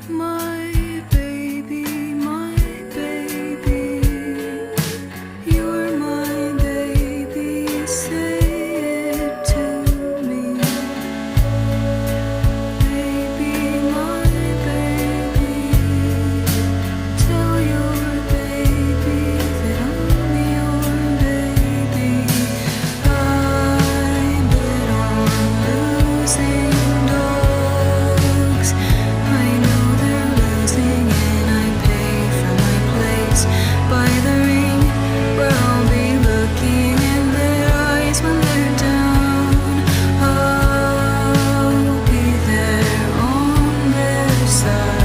My baby, you're my baby, say it to me. Baby, my baby, tell your baby that I'm your baby. I bet on losing dogs. I know they're losing and I pay for my place by the ring where I'll be looking in their eyes when they're down. I'll be there on their side.